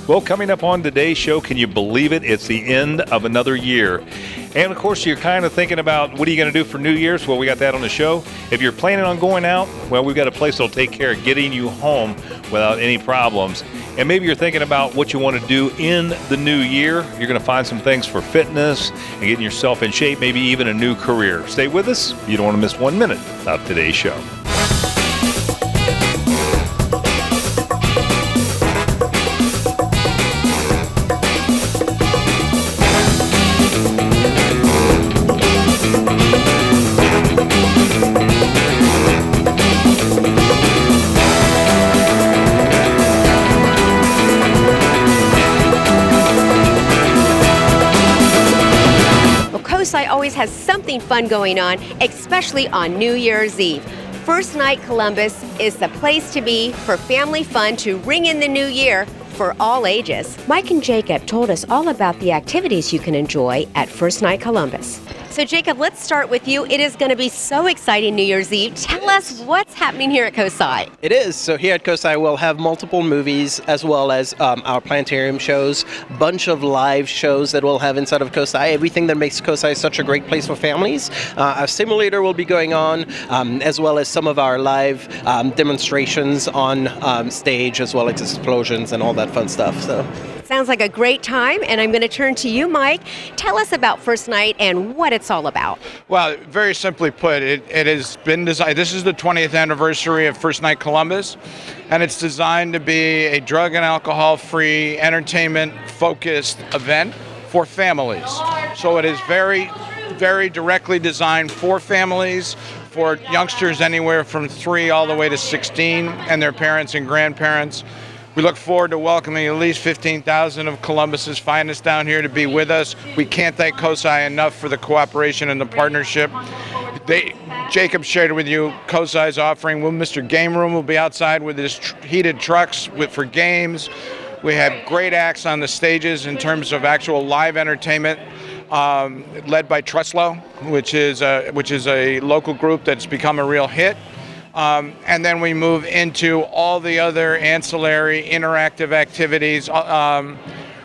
Well, coming up on today's show, can you believe it? It's the end of another year. And of course, you're kind of thinking about what are you going to do for New Year's? Well, we got that on the show. If you're planning on going out, well, we've got a place that'll take care of getting you home without any problems. And maybe you're thinking about what you want to do in the new year. You're going to find some things for fitness and getting yourself in shape, maybe even a new career. Stay with us. You don't want to miss 1 minute of today's show. Cosi always has something fun going on, especially on New Year's Eve. First Night Columbus is the place to be for family fun to ring in the new year for all ages. Mike and Jacob told us all about the activities you can enjoy at First Night Columbus. So Jacob, let's start with you. It is going to be so exciting New Year's Eve. Tell us what's happening here at Cosi. It is. So here at Cosi, we'll have multiple movies as well as our planetarium shows, bunch of live shows that we'll have inside of Cosi, everything that makes Cosi such a great place for families. Our simulator will be going on, as well as some of our live demonstrations on stage, as well as explosions and all that fun stuff. So. Sounds like a great time, and I'm going to turn to you, Mike. Tell us about First Night and what it's all about. Well, very simply put, it has been designed. This is the 20th anniversary of First Night Columbus, and it's designed to be a drug and alcohol-free, entertainment-focused event for families. So it is very, very directly designed for families, for youngsters anywhere from 3 all the way to 16, and their parents and grandparents. We look forward to welcoming at least 15,000 of Columbus's finest down here to be with us. We can't thank Cosi enough for the cooperation and the partnership. Jacob shared with you Cosi's offering. Mr. Game Room will be outside with his heated trucks for games. We have great acts on the stages in terms of actual live entertainment, led by Truslow, which is a local group that's become a real hit. And then we move into all the other ancillary interactive activities,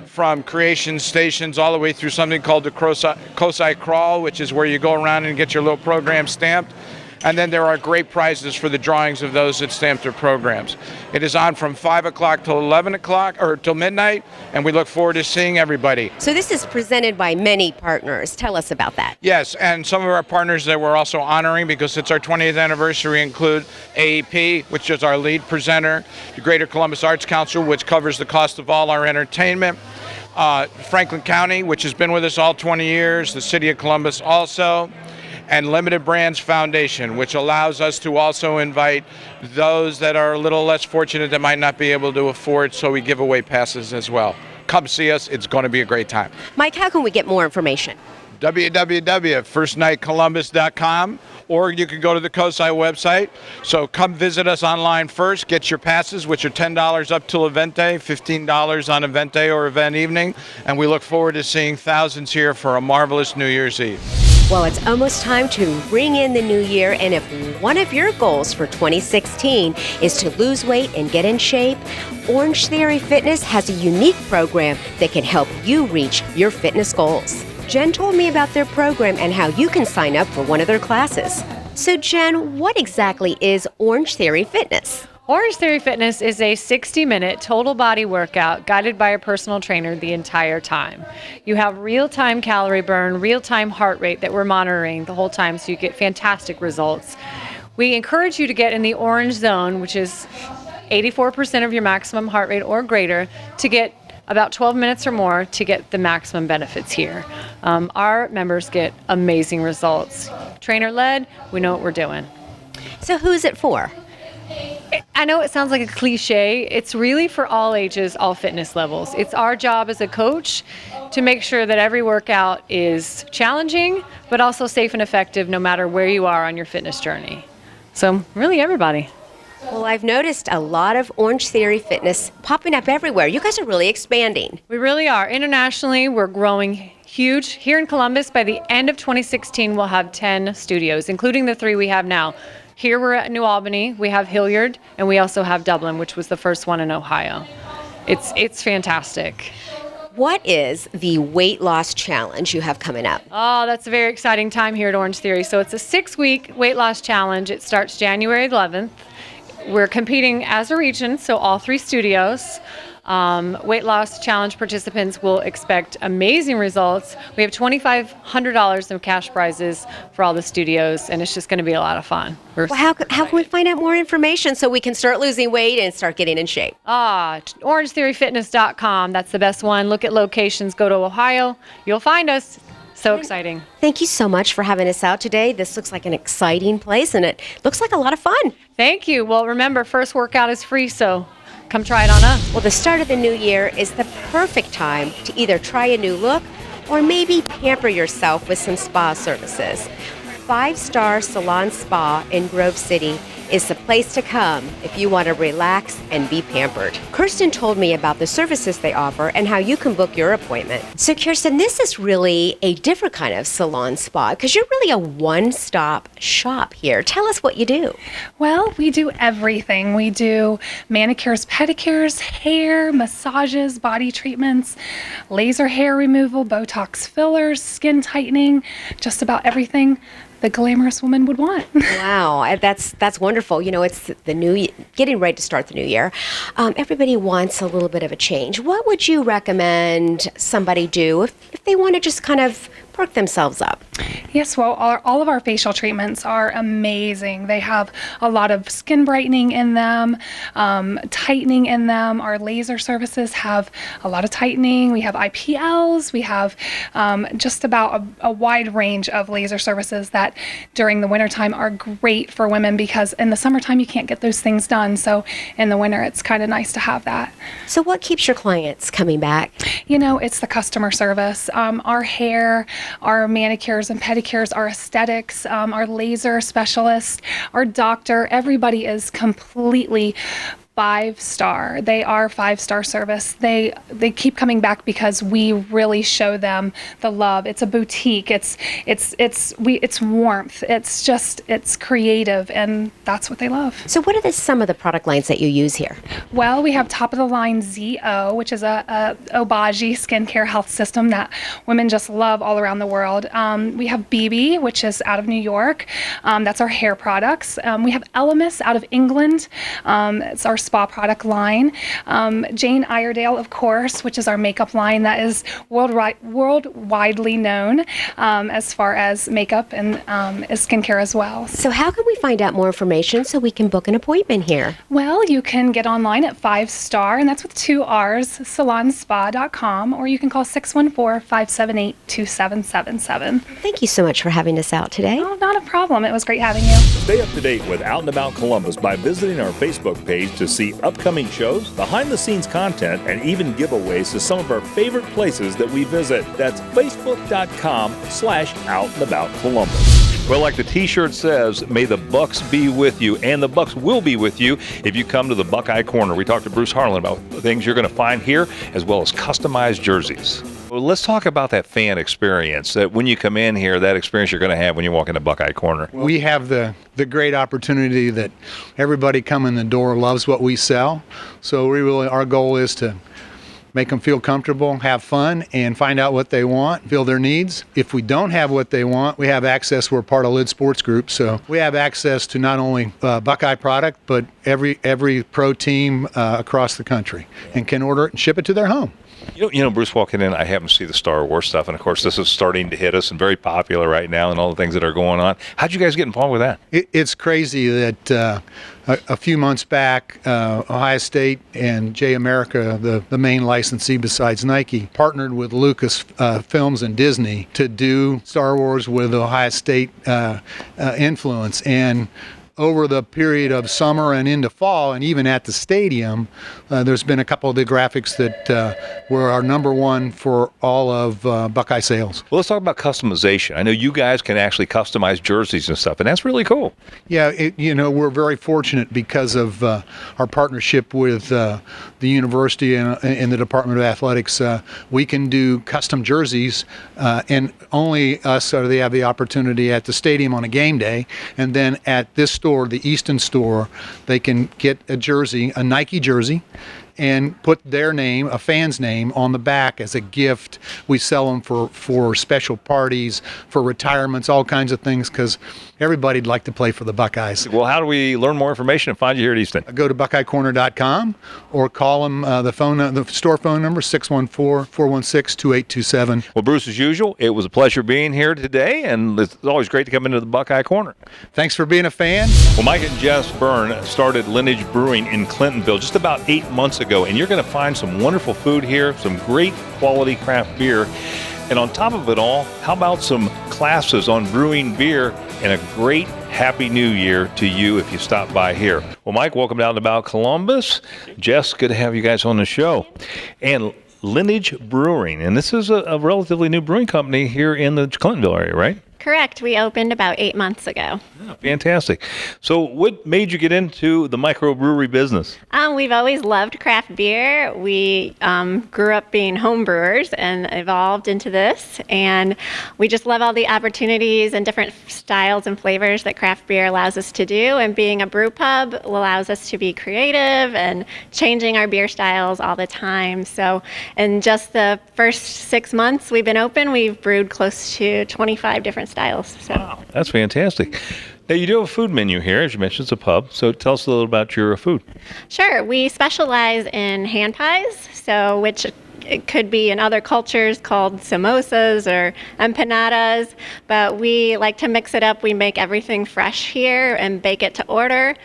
from creation stations all the way through something called the Cosi Crawl, which is where you go around and get your little program stamped. And then there are great prizes for the drawings of those that stamped their programs. It is on from 5 o'clock till 11 o'clock or till midnight, and we look forward to seeing everybody. So this is presented by many partners. Tell us about that. Yes, and some of our partners that we're also honoring because it's our 20th anniversary include AEP, which is our lead presenter, the Greater Columbus Arts Council, which covers the cost of all our entertainment, Franklin County, which has been with us all 20 years, the City of Columbus also, and Limited Brands Foundation, which allows us to also invite those that are a little less fortunate that might not be able to afford, so we give away passes as well. Come see us. It's going to be a great time. Mike, how can we get more information? www.firstnightcolumbus.com, or you can go to the Cosi website. So come visit us online first, get your passes, which are $10 up till event day, $15 on event day or event evening, and we look forward to seeing thousands here for a marvelous New Year's Eve. Well, it's almost time to ring in the new year, and if one of your goals for 2016 is to lose weight and get in shape, Orangetheory Fitness has a unique program that can help you reach your fitness goals. Jen told me about their program and how you can sign up for one of their classes. So Jen, what exactly is Orangetheory Fitness? Orangetheory Fitness is a 60-minute total body workout guided by a personal trainer the entire time. You have real-time calorie burn, real-time heart rate that we're monitoring the whole time, so you get fantastic results. We encourage you to get in the orange zone, which is 84% of your maximum heart rate or greater, to get about 12 minutes or more to get the maximum benefits here. Our members get amazing results. Trainer-led, we know what we're doing. So who's it for? I know it sounds like a cliche. It's really for all ages, all fitness levels. It's our job as a coach to make sure that every workout is challenging, but also safe and effective no matter where you are on your fitness journey. So really everybody. Well, I've noticed a lot of Orangetheory Fitness popping up everywhere. You guys are really expanding. We really are. Internationally, we're growing huge. Here in Columbus, by the end of 2016, we'll have 10 studios, including the 3 we have now. Here we're at New Albany, we have Hilliard, and we also have Dublin, which was the first one in Ohio. It's fantastic. What is the weight loss challenge you have coming up? Oh, that's a very exciting time here at Orangetheory. So it's a 6-week weight loss challenge. It starts January 11th. We're competing as a region, so all 3 studios. Weight loss challenge participants will expect amazing results. We have $2,500 in cash prizes for all the studios, and it's just going to be a lot of fun. Well, how can we find out more information so we can start losing weight and start getting in shape? Orangetheoryfitness.com. That's the best one. Look at locations. Go to Ohio. You'll find us. So exciting. Thank you so much for having us out today. This looks like an exciting place, and it looks like a lot of fun. Thank you. Well, remember, first workout is free, so come try it on us. Well, the start of the new year is the perfect time to either try a new look or maybe pamper yourself with some spa services. 5-star Salon Spa in Grove City is the place to come if you want to relax and be pampered. Kirsten told me about the services they offer and how you can book your appointment. So Kirsten, this is really a different kind of salon spa because you're really a one-stop shop here. Tell us what you do. Well, we do everything. We do manicures, pedicures, hair, massages, body treatments, laser hair removal, Botox fillers, skin tightening, just about everything the glamorous woman would want. Wow, that's wonderful. You know, it's the new getting ready to start the new year. Everybody wants a little bit of a change. What would you recommend somebody do if they want to just kind of perk themselves up? Yes, well, all of our facial treatments are amazing. They have a lot of skin brightening in them, tightening in them. Our laser services have a lot of tightening. We have IPLs. We have just about a wide range of laser services that during the wintertime are great for women because in the summertime you can't get those things done. So in the winter it's kind of nice to have that. So what keeps your clients coming back? You know, it's the customer service. Our hair, our manicures and pedicures, our aesthetics, our laser specialist, our doctor, everybody is completely 5-star. They are 5-star service. They keep coming back because we really show them the love. It's a boutique. It's warmth. It's creative, and that's what they love. So what are some of the product lines that you use here? Well, we have top of the line ZO, which is a Obagi skincare health system that women just love all around the world. We have BB, which is out of New York. That's our hair products. We have Elemis out of England. It's our spa product line. Jane Iredale, of course, which is our makeup line that is worldwidely known as far as makeup and skincare as well. So how can we find out more information so we can book an appointment here? Well, you can get online at 5-star, and that's with 2 R's, salonspa.com, or you can call 614-578-2777. Thank you so much for having us out today. Oh, not a problem. It was great having you. Stay up to date with Out and About Columbus by visiting our Facebook page to see upcoming shows, behind-the-scenes content, and even giveaways to some of our favorite places that we visit. That's facebook.com/OutandAboutColumbus. Well, like the t-shirt says, may the Bucks be with you, and the Bucks will be with you if you come to the Buckeye Corner. We talked to Bruce Harlan about the things you're going to find here, as well as customized jerseys. Well, let's talk about that fan experience, that when you come in here, that experience you're going to have when you walk into Buckeye Corner. We have the great opportunity that everybody coming in the door loves what we sell. So our goal is to make them feel comfortable, have fun, and find out what they want, fill their needs. If we don't have what they want, we have access. We're part of Lid Sports Group, so we have access to not only Buckeye product, but every pro team across the country, and can order it and ship it to their home. You know, Bruce, walking in, I happen to see the Star Wars stuff, and of course, this is starting to hit us and very popular right now, and all the things that are going on. How'd you guys get involved with that? It's crazy that a few months back, Ohio State and J America, the main licensee besides Nike, partnered with Lucas Films and Disney to do Star Wars with Ohio State influence. And over the period of summer and into fall, and even at the stadium, there's been a couple of the graphics that were our number one for all of Buckeye sales. Well, let's talk about customization. I know you guys can actually customize jerseys and stuff, and that's really cool. Yeah, we're very fortunate because of our partnership with the university and the Department of Athletics. We can do custom jerseys, and only us they have the opportunity at the stadium on a game day, and then at this store, the Easton store, they can get a jersey, a Nike jersey, and put their name, a fan's name, on the back as a gift. We sell them for special parties, for retirements, all kinds of things, because everybody'd like to play for the Buckeyes. Well, how do we learn more information and find you here at Easton? Go to buckeyecorner.com or call them the store phone number 614-416-2827. Well, Bruce, as usual, it was a pleasure being here today, and it's always great to come into the Buckeye Corner. Thanks for being a fan. Well, Mike and Jess Byrne started Lineage Brewing in Clintonville just about 8 months ago, and you're going to find some wonderful food here, some great quality craft beer. And on top of it all, how about some classes on brewing beer and a great Happy New Year to you if you stop by here. Well, Mike, welcome down to About Columbus. Jess, good to have you guys on the show. And Lineage Brewing, and this is a relatively new brewing company here in the Clintonville area, right? Correct. We opened about 8 months ago. Oh, fantastic. So what made you get into the microbrewery business? We've always loved craft beer. We grew up being home brewers and evolved into this. And we just love all the opportunities and different styles and flavors that craft beer allows us to do. And being a brew pub allows us to be creative and changing our beer styles all the time. So in just the first 6 months we've been open, we've brewed close to 25 different styles. So. Wow, that's fantastic. Now, you do have a food menu here, as you mentioned, it's a pub. So tell us a little about your food. Sure. We specialize in hand pies, which it could be in other cultures called samosas or empanadas, but we like to mix it up. We make everything fresh here and bake it to order,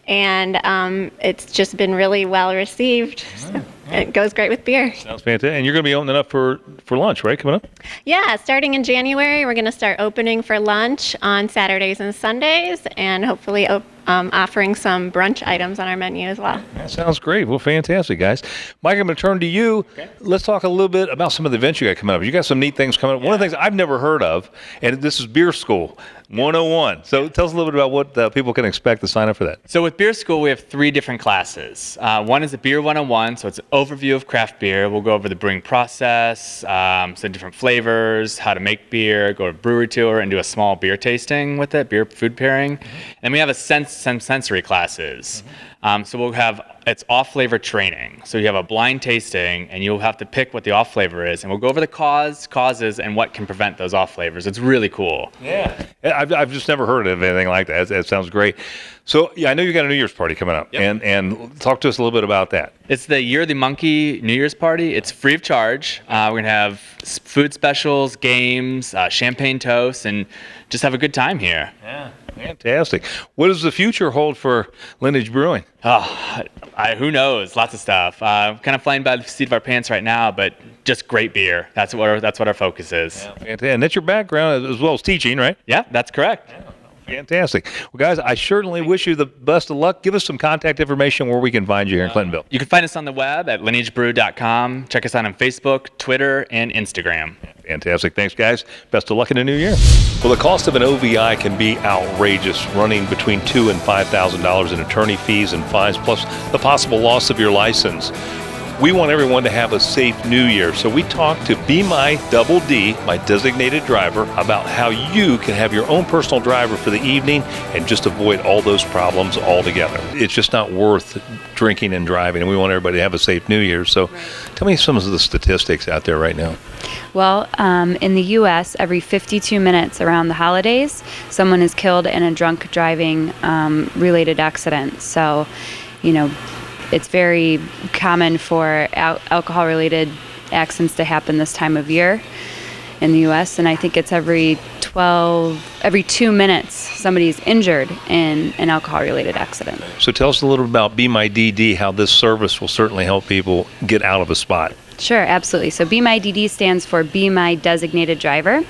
and it's just been really well received. So it goes great with beer. Sounds fantastic. And you're going to be opening up for lunch, right, coming up? Yeah, starting in January, we're going to start opening for lunch on Saturdays and Sundays, and hopefully offering some brunch items on our menu as well. That sounds great. Well, fantastic, guys. Mike, I'm going to turn to you. Okay. Let's talk a little bit about some of the events you got coming up. You got some neat things coming up. Yeah. One of the things I've never heard of, and this is Beer School 101. So tell us a little bit about what people can expect to sign up for that. So with Beer School, we have 3 different classes. One is a Beer 101, so it's an overview of craft beer. We'll go over the brewing process, some different flavors, how to make beer, go to a brewery tour, and do a small beer tasting with it, beer food pairing. And we have some sensory classes. So we'll have, it's off-flavor training. So you have a blind tasting, and you'll have to pick what the off-flavor is. And we'll go over the causes, and what can prevent those off-flavors. It's really cool. Yeah. I've just never heard of anything like that. That sounds great. So, yeah, I know you got a New Year's party coming up. Yep. And talk to us a little bit about that. It's the Year of the Monkey New Year's party. It's free of charge. We're going to have food specials, games, champagne toasts, and just have a good time here. Yeah. Fantastic. What does the future hold for Lineage Brewing? Who knows? Lots of stuff. Kind of flying by the seat of our pants right now, but just great beer. That's what our focus is. Yeah, fantastic. And that's your background as well as teaching, right? Yeah, that's correct. Yeah. Fantastic. Well, guys, I certainly wish you the best of luck. Give us some contact information where we can find you here in Clintonville. You can find us on the web at lineagebrew.com. Check us out on Facebook, Twitter, and Instagram. Fantastic. Thanks, guys. Best of luck in the new year. Well, the cost of an OVI can be outrageous, running between $2,000 and $5,000 in attorney fees and fines, plus the possible loss of your license. We want everyone to have a safe new year, so we talked to Be My Double D, my designated driver, about how you can have your own personal driver for the evening and just avoid all those problems altogether. It's just not worth drinking and driving, and we want everybody to have a safe new year. So tell me some of the statistics out there right now. Well, in the U.S., every 52 minutes around the holidays, someone is killed in a drunk driving related accident. So, it's very common for alcohol-related accidents to happen this time of year in the U.S., and I think it's every 2 minutes somebody's injured in an alcohol-related accident. So tell us a little bit about Be My DD, how this service will certainly help people get out of a spot. Sure, absolutely. So Be My DD stands for Be My Designated Driver,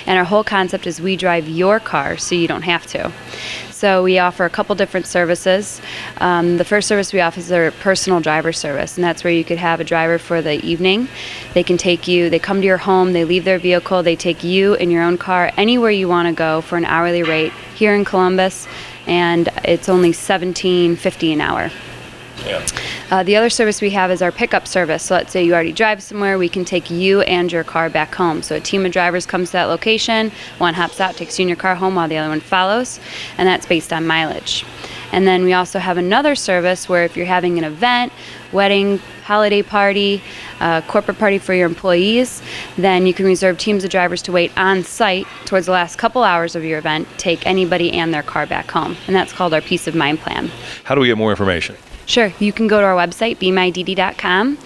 and our whole concept is we drive your car so you don't have to. So we offer a couple different services. The first service we offer is our personal driver service, and that's where you could have a driver for the evening. They can take you, they come to your home, they leave their vehicle, they take you in your own car anywhere you want to go for an hourly rate here in Columbus, and it's only $17.50 an hour. Yeah. The other service we have is our pickup service. So let's say you already drive somewhere, we can take you and your car back home. So a team of drivers comes to that location, one hops out, takes you and your car home while the other one follows, and that's based on mileage. And then we also have another service where if you're having an event, wedding, holiday party, corporate party for your employees, then you can reserve teams of drivers to wait on site towards the last couple hours of your event, take anybody and their car back home. And that's called our Peace of Mind plan. How do we get more information? Sure. You can go to our website, bemydd.com.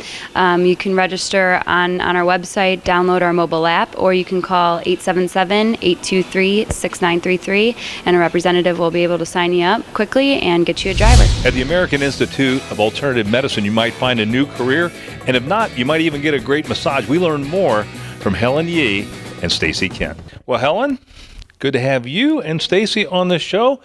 You can register on our website, download our mobile app, or you can call 877-823-6933, and a representative will be able to sign you up quickly and get you a driver. At the American Institute of Alternative Medicine, you might find a new career, and if not, you might even get a great massage. We learn more from Helen Yee and Stacy Kent. Well, Helen, good to have you and Stacy on the show.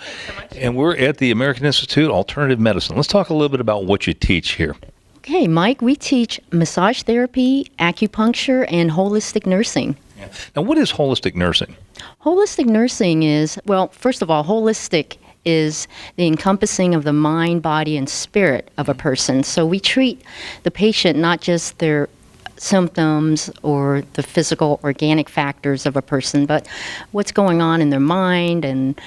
And we're at the American Institute of Alternative Medicine. Let's talk a little bit about what you teach here. Okay, Mike, we teach massage therapy, acupuncture, and holistic nursing. Yeah. Now, what is holistic nursing? Holistic nursing is, well, first of all, holistic is the encompassing of the mind, body, and spirit of a person. So we treat the patient, not just their symptoms or the physical organic factors of a person, but what's going on in their mind and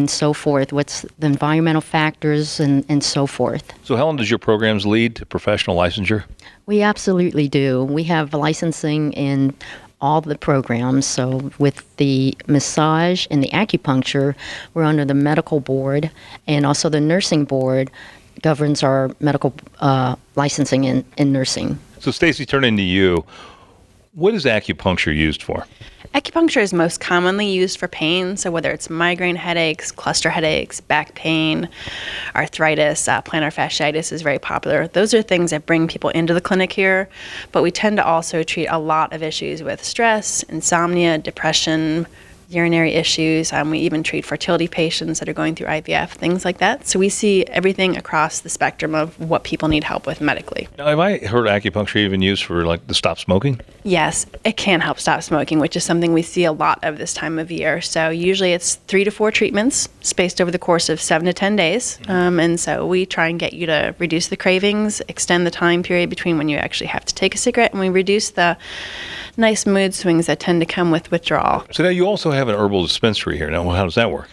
so forth, what's the environmental factors and so forth. So Helen, does your programs lead to professional licensure? We absolutely do. We have licensing in all the programs. So with the massage and the acupuncture, we're under the medical board, and also the nursing board governs our medical licensing in nursing. So Stacy, turning to you, what is acupuncture used for? Acupuncture is most commonly used for pain, so whether it's migraine headaches, cluster headaches, back pain, arthritis, plantar fasciitis is very popular. Those are things that bring people into the clinic here, but we tend to also treat a lot of issues with stress, insomnia, depression, urinary issues. We even treat fertility patients that are going through IVF, things like that. So we see everything across the spectrum of what people need help with medically. Now, have I heard acupuncture even used for like to stop smoking? Yes, it can help stop smoking, which is something we see a lot of this time of year. So usually it's 3 to 4 treatments spaced over the course of 7 to 10 days. And so we try and get you to reduce the cravings, extend the time period between when you actually have to take a cigarette, and we reduce the nice mood swings that tend to come with withdrawal. So now you also have an herbal dispensary here. Now, how does that work?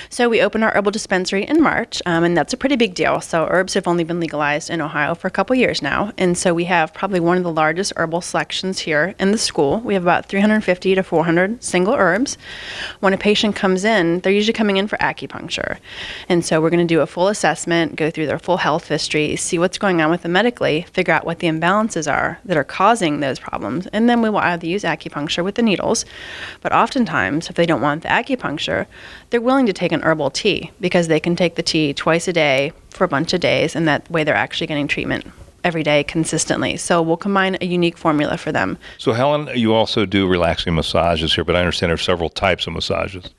So we opened our herbal dispensary in March, and that's a pretty big deal. So herbs have only been legalized in Ohio for a couple years now, and so we have probably one of the largest herbal selections here in the school. We have about 350 to 400 single herbs. When a patient comes in, they're usually coming in for acupuncture, and so we're going to do a full assessment, go through their full health history, see what's going on with them medically, figure out what the imbalances are that are causing those problems, and then we will either use acupuncture with the needles, but oftentimes if they don't want the acupuncture, they're willing to take an herbal tea because they can take the tea twice a day for a bunch of days, and that way they're actually getting treatment every day consistently. So we'll combine a unique formula for them. So Helen, you also do relaxing massages here, but I understand there are several types of massages.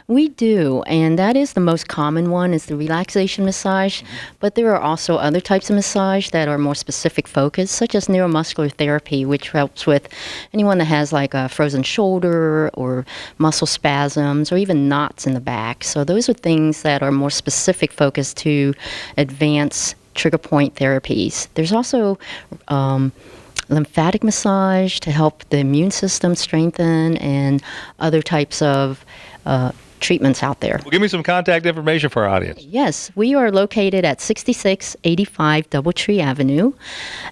We do, and that is the most common one, is the relaxation massage, but there are also other types of massage that are more specific focus, such as neuromuscular therapy, which helps with anyone that has like a frozen shoulder or muscle spasms or even knots in the back. So those are things that are more specific focus to advance trigger point therapies. There's also lymphatic massage to help the immune system strengthen, and other types of treatments out there. Well, give me some contact information for our audience. Yes, we are located at 6685 Doubletree Avenue,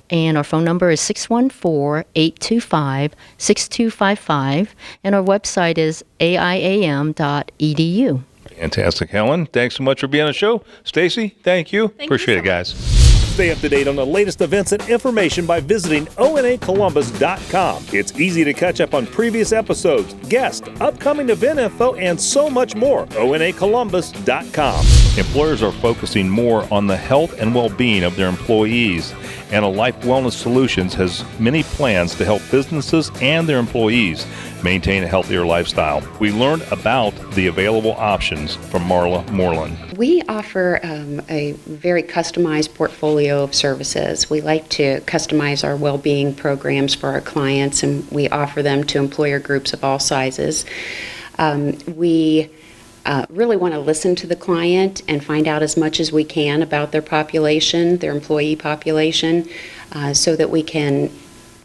and our phone number is 614-825-6255, and our website is aiam.edu. Fantastic, Helen. Thanks so much for being on the show. Stacy, thank you. Appreciate it, guys. Stay up to date on the latest events and information by visiting onacolumbus.com. It's easy to catch up on previous episodes, guests, upcoming event info, and so much more. onacolumbus.com. Employers are focusing more on the health and well-being of their employees, and Life Wellness Solutions has many plans to help businesses and their employees maintain a healthier lifestyle. We learned about the available options from Marla Moreland. We offer a very customized portfolio of services. We like to customize our well-being programs for our clients, and we offer them to employer groups of all sizes. We really want to listen to the client and find out as much as we can about their population, their employee population, so that we can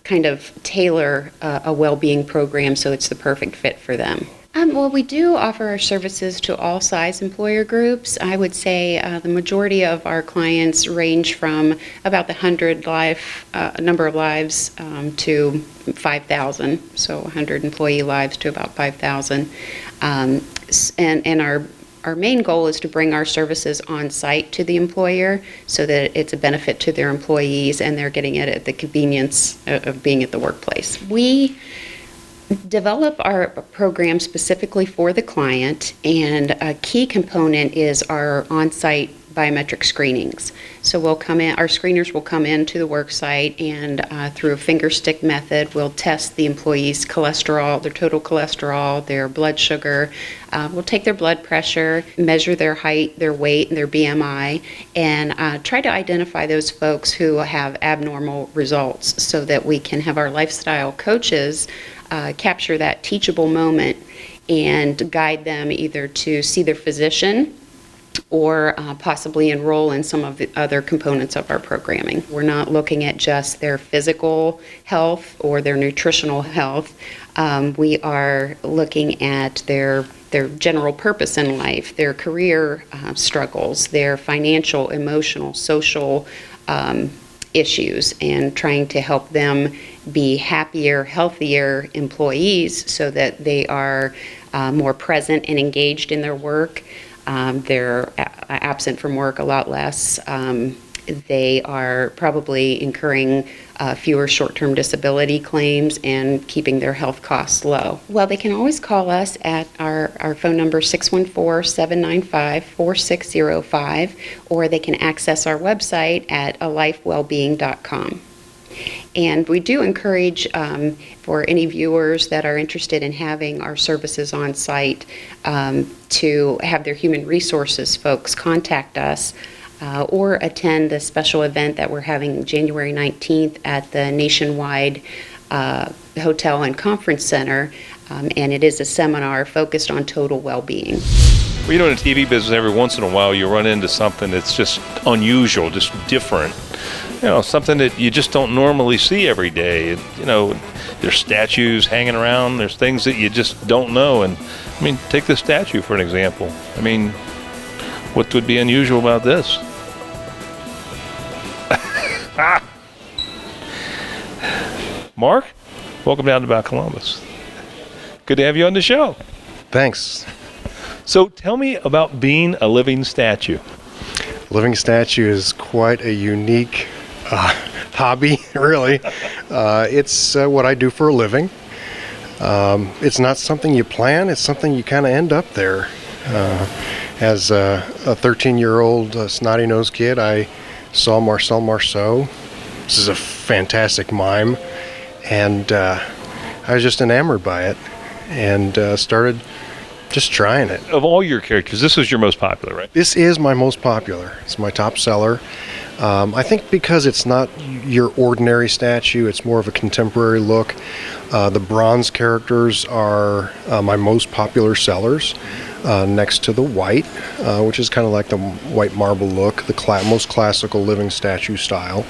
kind of tailor a well-being program so it's the perfect fit for them. Well, we do offer our services to all size employer groups. I would say the majority of our clients range from about the 100 number of lives to 5,000, so 100 employee lives to about 5,000. And our main goal is to bring our services on site to the employer so that it's a benefit to their employees and they're getting it at the convenience of being at the workplace. We develop our program specifically for the client, and a key component is our on-site biometric screenings. So we'll come in, our screeners will come into the work site, and through a finger stick method, we'll test the employees' cholesterol, their total cholesterol, their blood sugar. We'll take their blood pressure, measure their height, their weight, and their BMI, and try to identify those folks who have abnormal results so that we can have our lifestyle coaches capture that teachable moment and guide them either to see their physician or possibly enroll in some of the other components of our programming. We're not looking at just their physical health or their nutritional health. We are looking at their general purpose in life, their career struggles, their financial, emotional, social issues, and trying to help them be happier, healthier employees so that they are more present and engaged in their work. They're absent from work a lot less. They are probably incurring fewer short-term disability claims and keeping their health costs low. Well, they can always call us at our phone number 614-795-4605, or they can access our website at alifewellbeing.com. And we do encourage for any viewers that are interested in having our services on site to have their human resources folks contact us or attend a special event that we're having January 19th at the Nationwide Hotel and Conference Center, and it is a seminar focused on total well-being. Well, in the TV business, every once in a while you run into something that's just unusual, just different. Something that you just don't normally see every day. There's statues hanging around. There's things that you just don't know. And, take this statue for an example. What would be unusual about this? Mark, welcome down to Buckeye Columbus. Good to have you on the show. Thanks. So tell me about being a living statue. Living statue is quite a unique hobby, really. It's what I do for a living. It's not something you plan, it's something you kind of end up there. As a 13-year-old snotty-nosed kid, I saw Marcel Marceau. This is a fantastic mime, and I was just enamored by it and started just trying it. Of all your characters, this is your most popular, right? This is my most popular. It's my top seller. I think because it's not your ordinary statue, it's more of a contemporary look. The bronze characters are my most popular sellers, next to the white, which is kind of like the white marble look, the most classical living statue style.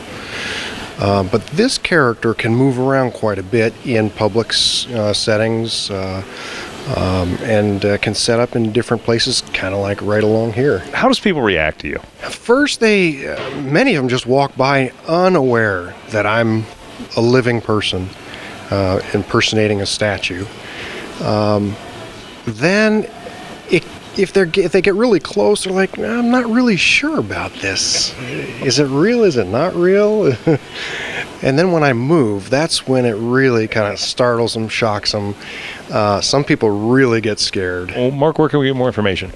But this character can move around quite a bit in public settings, and can set up in different places, kind of like right along here. How does people react to you? At first, many of them just walk by unaware that I'm a living person impersonating a statue. Then, if they get really close, they're like, I'm not really sure about this. Is it real? Is it not real? And then when I move, that's when it really kind of startles them, shocks them. Some people really get scared. Well, Mark, where can we get more information?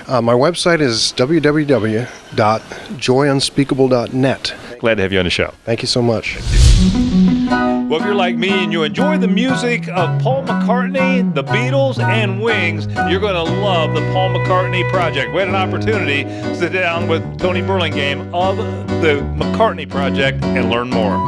My website is www.joyunspeakable.net. Glad to have you on the show. Thank you so much. Well, if you're like me and you enjoy the music of Paul McCartney, the Beatles, and Wings, you're going to love the Paul McCartney Project. We had an opportunity to sit down with Tony Burlingame of the McCartney Project and learn more.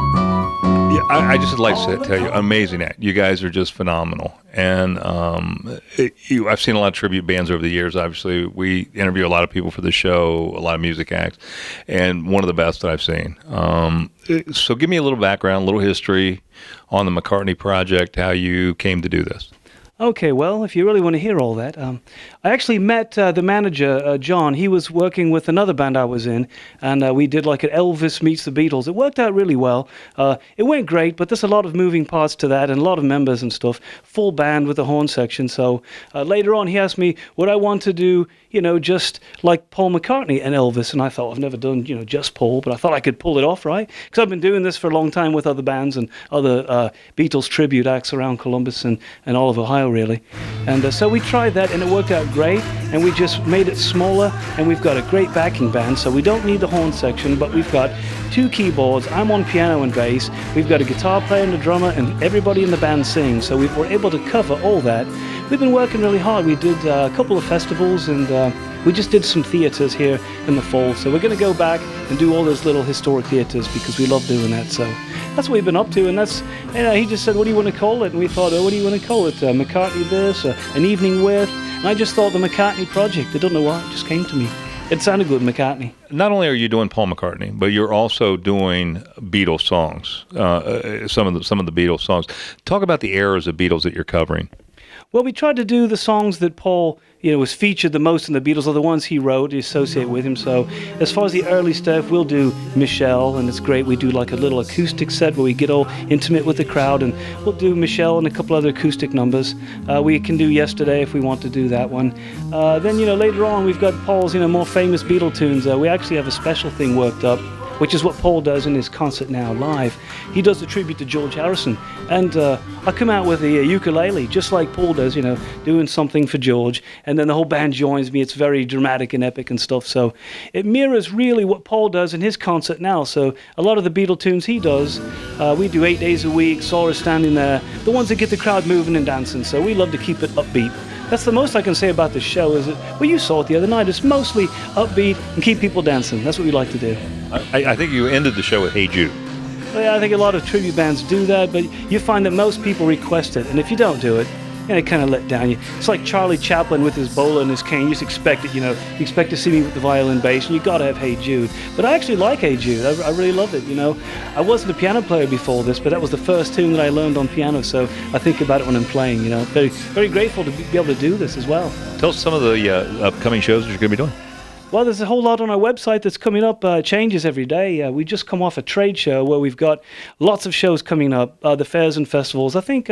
Yeah, I just would like to tell you, amazing act. You guys are just phenomenal. And I've seen a lot of tribute bands over the years. Obviously, we interview a lot of people for the show, a lot of music acts, and one of the best that I've seen. So give me a little background, a little history on the McCartney Project, how you came to do this. Okay, well, if you really want to hear all that, I actually met the manager, John. He was working with another band I was in, and we did like an Elvis meets the Beatles. It worked out really well. It went great, but there's a lot of moving parts to that and a lot of members and stuff. Full band with the horn section. So later on, he asked me, would I want to do, just like Paul McCartney and Elvis? And I thought, I've never done, just Paul, but I thought I could pull it off, right? Because I've been doing this for a long time with other bands and other Beatles tribute acts around Columbus and all of Ohio, really. And so we tried that, and it worked out great, and we just made it smaller, and we've got a great backing band, so we don't need the horn section, but we've got 2 keyboards. I'm on piano and bass. We've got a guitar player and a drummer, and everybody in the band sings, so we were able to cover all that. We've been working really hard. We did a couple of festivals, and we just did some theaters here in the fall, so we're going to go back and do all those little historic theaters because we love doing that. So that's what we've been up to, and that's, he just said, what do you want to call it? And we thought, what do you want to call it? McCartney this, an evening with, and I just thought the McCartney Project. I don't know why, it just came to me. It sounded good, McCartney. Not only are you doing Paul McCartney, but you're also doing Beatles songs, some of the Beatles songs. Talk about the eras of Beatles that you're covering. Well, we tried to do the songs that Paul, was featured the most in the Beatles, are the ones he wrote, he associate with him. So as far as the early stuff, we'll do Michelle, and it's great. We do like a little acoustic set where we get all intimate with the crowd, and we'll do Michelle and a couple other acoustic numbers. We can do Yesterday if we want to do that one. Then, later on, we've got Paul's, more famous Beatle tunes. We actually have a special thing worked up, which is what Paul does in his Concert Now Live. He does a tribute to George Harrison, and I come out with a ukulele, just like Paul does, doing something for George, and then the whole band joins me. It's very dramatic and epic and stuff, so it mirrors really what Paul does in his Concert Now. So a lot of the Beatle tunes he does, we do 8 days a week, Saw us standing there, the ones that get the crowd moving and dancing, so we love to keep it upbeat. That's the most I can say about the show, is that, well, you saw it the other night, it's mostly upbeat and keep people dancing. That's what we like to do. I think you ended the show with Hey Jude. Well, yeah, I think a lot of tribute bands do that, but you find that most people request it, and if you don't do it, it kind of let down you. It's like Charlie Chaplin with his bowler and his cane. You just expect it, you expect to see me with the violin bass, and you got to have Hey Jude. But I actually like Hey Jude. I really love it, I wasn't a piano player before this, but that was the first tune that I learned on piano, so I think about it when I'm playing, Very, very grateful to be able to do this as well. Tell us some of the upcoming shows that you're going to be doing. Well, there's a whole lot on our website that's coming up, changes every day. We just come off a trade show where we've got lots of shows coming up, the fairs and festivals. I think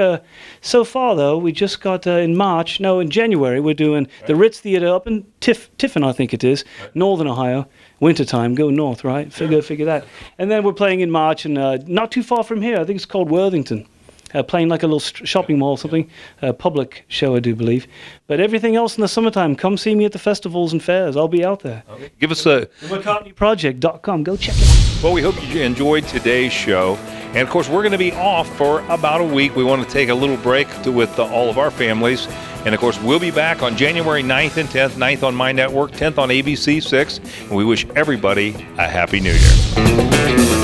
so far, though, we just got in January, we're doing the Ritz Theater up in Tiffin, I think it is, Northern Ohio. Wintertime, go north, right? Figure that. And then we're playing in March, and not too far from here, I think it's called Worthington. Playing like a little shopping mall or something, a public show, I do believe. But everything else in the summertime, come see me at the festivals and fairs. I'll be out there. Okay. Give us a... McCartneyproject.com. Go check it out. Well, we hope you enjoyed today's show. And, of course, we're going to be off for about a week. We want to take a little break with all of our families. And, of course, we'll be back on January 9th and 10th, 9th on my network, 10th on ABC 6. And we wish everybody a Happy New Year.